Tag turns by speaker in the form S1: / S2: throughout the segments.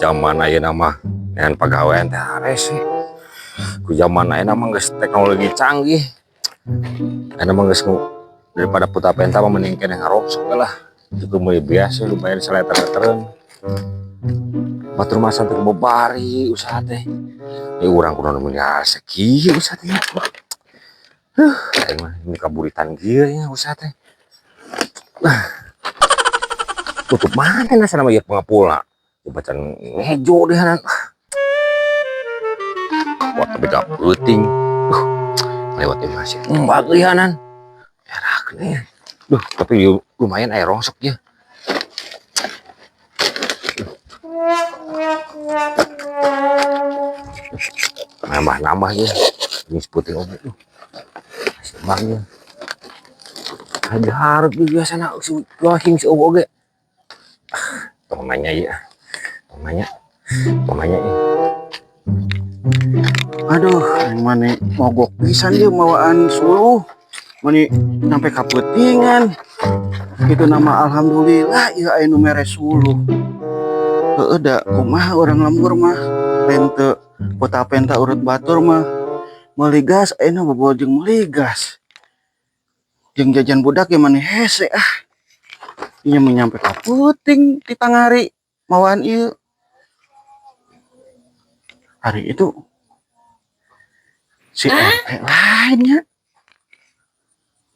S1: zaman aja nama dengan pegawai teh rese ku zaman aja nama geus teknologi canggih karena mah geus daripada puta penta mah mending kena ngaroksok lah itu meuli biasa lumayan seleter-leteren batur mah santai bebari usaha teh urang kudu mun sakieu usaha teh aing mah ini kaburitan kieu nya usaha teh tutup mana nasa nama ieu pangapula bacaan ngejo deh hanan wah tapi gak penting lewat masih embag lihanan erak nih tapi lumayan air rongsok ya nambah ya ini seputing obat sembangnya ada harap juga sana si wahing si obat pemanya ya pemanya ya
S2: aduh mana mogok pisan dia mawaan suluh mani sampai kapetingan itu nama alhamdulillah ya anu mere suluh ada kumaha orang lembur mah pente pota penta urut batur mah meligas ayeuna bobo jeung meligas jeung jajan budak ya maneh hese ieu menyampe kaputing di tangari mawaan ieu hari itu si RT lainnya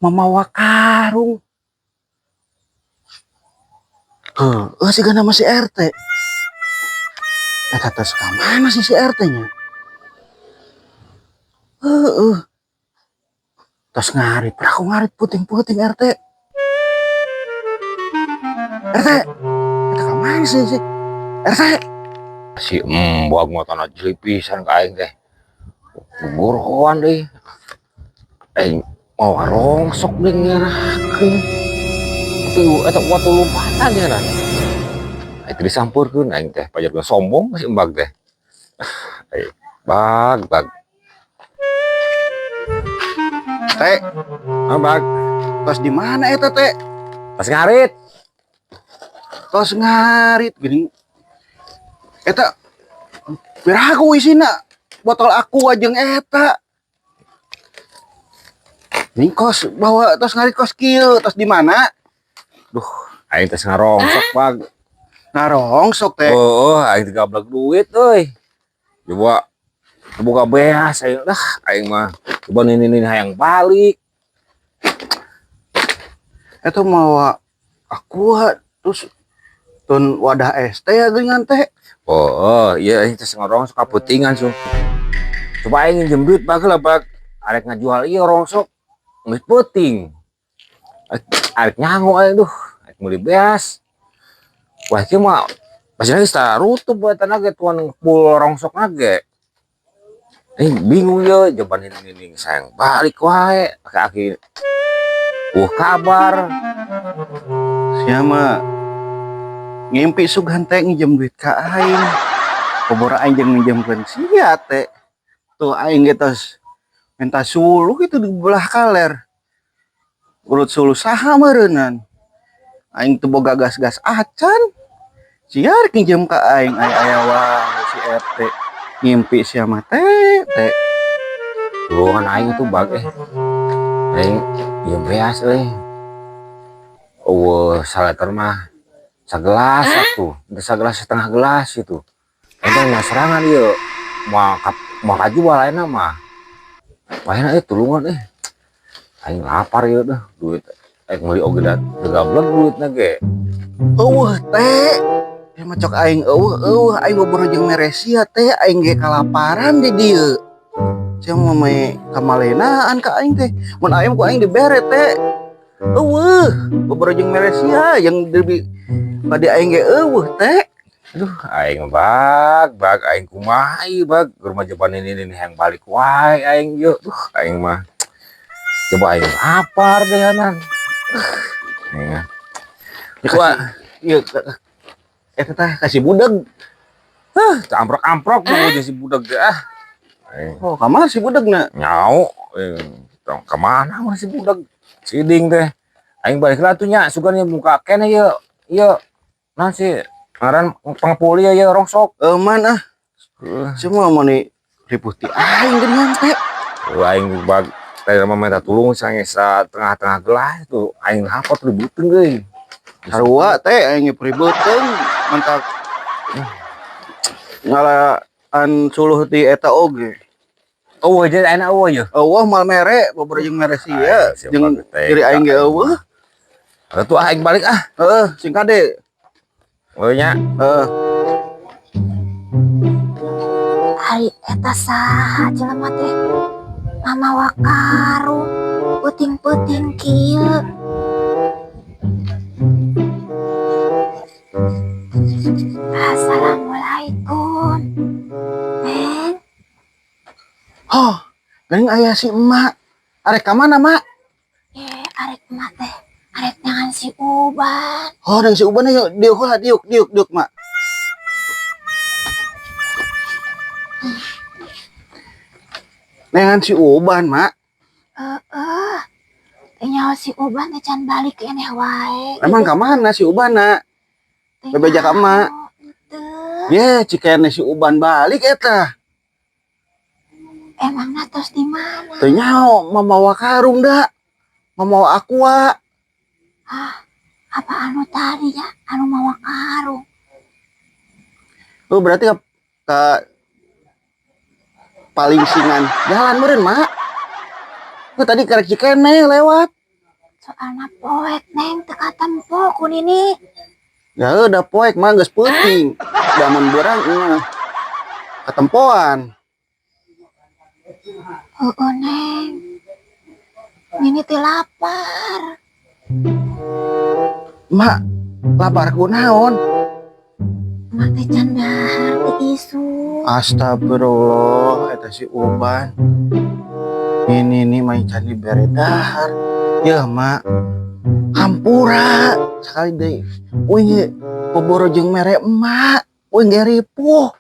S2: memawa karung sih nama si RT kata mana sih si RT nya tos ngarit aku ngarit puting-puting RT kata mana sih RT
S1: si embag motorna jeli pisan ka aing teh gugurhoan deui aing mau rongsok deui ngerakeun tapi eta waktu lompatan ya kan itu disampurkeun aing teh pajarkeun sombong si embag teh bag
S2: teh
S1: bag
S2: tos di mana eta teh tos ngarit gini eta biraha isina botol aku ajeng eta ini kos bawa tos ngarit kos kieu tos di mana
S1: duh aing teh ngarongsok bag
S2: ngarongsok teh
S1: aing teh gablek duit euy coba buka beas aing aing mah coba nini hayang balik
S2: eta mawa aku terus tun wadah es teh dengan teh
S1: iya ini teh ngarongsok kaputingan so coba aing nginjem duit bageula bag arek ngajual ieu rongsok geus peuting arek nyango aing arek meuli beas wah kieu mah pasti geus tarutup buat tanaga tuan pul rongsok nage bingung ya jawaban ini sayang balik wae aki kabar
S2: siapa ngimpi sugan teh nginjem duit ka aing kubur aing jeung minjemkeun sia teh tuh aing geus minta suluh itu di belah kaler urut suluh saha meureunnan aing teu boga gas-gas acan sia rek nginjem ka aing aya wae si RT ngimpi sia mah teh
S1: luan aing itu bag aing ieu beas euy saleter mah sagelas atuh sagelas setengah gelas itu ente mah serangan ieu mau kajual ayeuna mah ayeuna tulungan aing lapar ieu duit aing meuli oge da gablek duitna ge
S2: teh mah cok aing aing bobor jeung meresia teh aing ge kalaparan di dieu sia mah me kamalenaan ka aing teh mun aing ku aing dibere teh bobor jeung meresia yang debi pada aing ge teh
S1: aduh aing bag aing kumaha ieu bag rumah jaban ini yang balik wae aing yeuh aing mah coba aing lapar deh hanan
S2: ieu eta teh kasih budag
S1: amprok mau jadi si budak deh
S2: kamana si budagna
S1: nyau kemana mah si budak siding teh aing balik lah tuh nya sugan muka kene ieu naon sih ngaran pangpuli ya rongsok.
S2: Mana semua mau nih riputi aing geuning nyampe.
S1: Aing bag teh mah minta tulung sangesa tengah-tengah gelah itu aing hafal ributeun euy.
S2: Sarua teh aing pribeuteung mantap ngalaan suluh di eta oge.
S1: Oh, jadi ayeuna eueuh ya.
S2: Eueuh mal mere babeur jeung mere sia jeung diri aing ge eueuh.
S1: Atuh aing balik ah.
S2: Sing kade.
S1: Oh nya.
S3: Hari eta saha jelema teh mamawa karung puting-puting kieu. Assalamualaikum Neng.
S2: Geuning aya si emak. Arek ka mana, Mak?
S3: Arek emak teh arek nyangan si Uban.
S2: Nang si Uban yuk diuk, Mak. Nengan si Uban, Mak.
S3: Nyawa si Uban teh can balik keneh wae.
S2: Emang ka mana si Uban, Nak? Bebeja ka emak. Ye, cikene si Uban balik eta.
S3: Emang natos di mana?
S2: Teu nyaho, mamawa karung da. Mamawa aqua.
S3: Apa anu tadi ya? Anu mawa karung.
S2: Berarti ka paling singan jalan meureun, Mak. Tadi karek cikene lewat.
S3: Soalna poek Neng teu katempo ku nini.
S2: Ya udah poek mah geus peuting. Da mun beurang katempoan.
S3: Neng. Nini teh lapar.
S2: Mak, lapar kunaon?
S3: Mak teh can dahar ti isu.
S2: Astagfirullah, eta si Uban. Ini main can dibere dahar. Ya, Mak. Hampura sekali deui. Uing poboro jeung mere emak. Uing ge ripuh.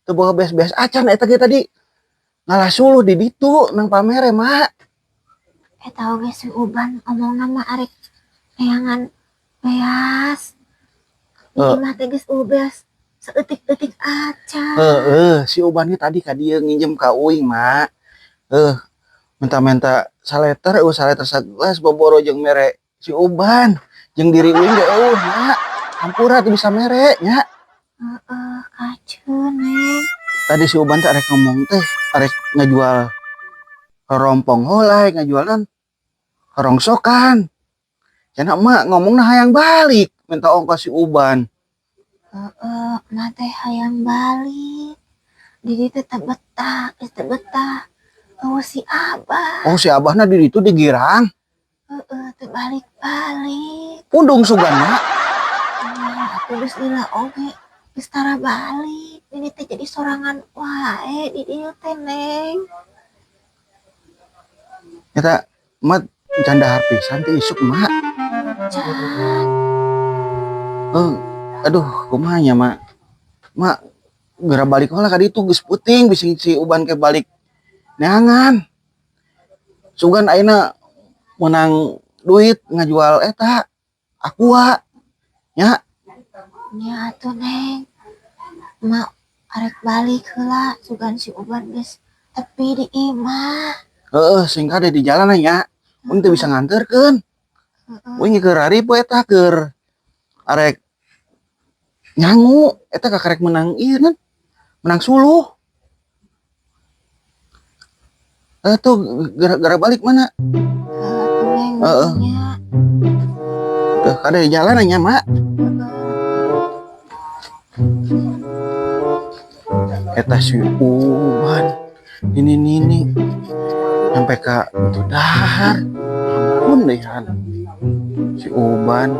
S2: Teu boga beas-beas acan eta ge tadi. Ngalah suluh di ditu nang pamere, Mak.
S3: Eta oge si Uban omongna mah arek neangan beas. Ini mah teh geus beas saeutik-eutik acan.
S2: Si Uban ge tadi ka dieu nginjem ka uing, Mak. Menta-menta saleter sagelas boboro jeung mere si Uban. Jeung diri uing ge Mak. Hampura teu bisa mere nya.
S3: Kaceun Neng.
S2: Tadi si Uban teh arek ngomong teh, arek ngajual rompong holai, ngajualan rongsokan. Cenah emak ngomongna hayang balik, minta ongkos si Uban.
S3: Emak teh hayang balik. Didi teh teu betah, geus teu betah. Si Abah.
S2: Oh, si Abahna di ditu digirang.
S3: Teu balik-balik.
S2: Pundung sugan, Mak.
S3: Atuh geus lila oge. Geus tara balik. Ini teh jadi sorangan wae di dieu teh Neng.
S2: Eta emak can dahar pisan teh isuk, Mak. Aduh, kumaha nya, Mak? Mak geura balik heula ka ditu geus puting bising si Uban ke balik neangan. Sugan ayeuna menang duit ngajual eta aqua. Nya.
S3: Nya atuh Neng. Mak arek balik heula sugan si Uban geus tepi di imah.
S2: Sing kade di jalan nya. Uing teu bisa nganterkeun. Uing keur raripu eta keur arek nyangu eta kakarek menang ieu nan. Menang suluh. Tuh gara balik mana?
S3: Neng.
S2: Tuh kade di jalan nya, Mak. Eta si Uban. Nini sampai ka itu dahar. Ampun deh si Uban.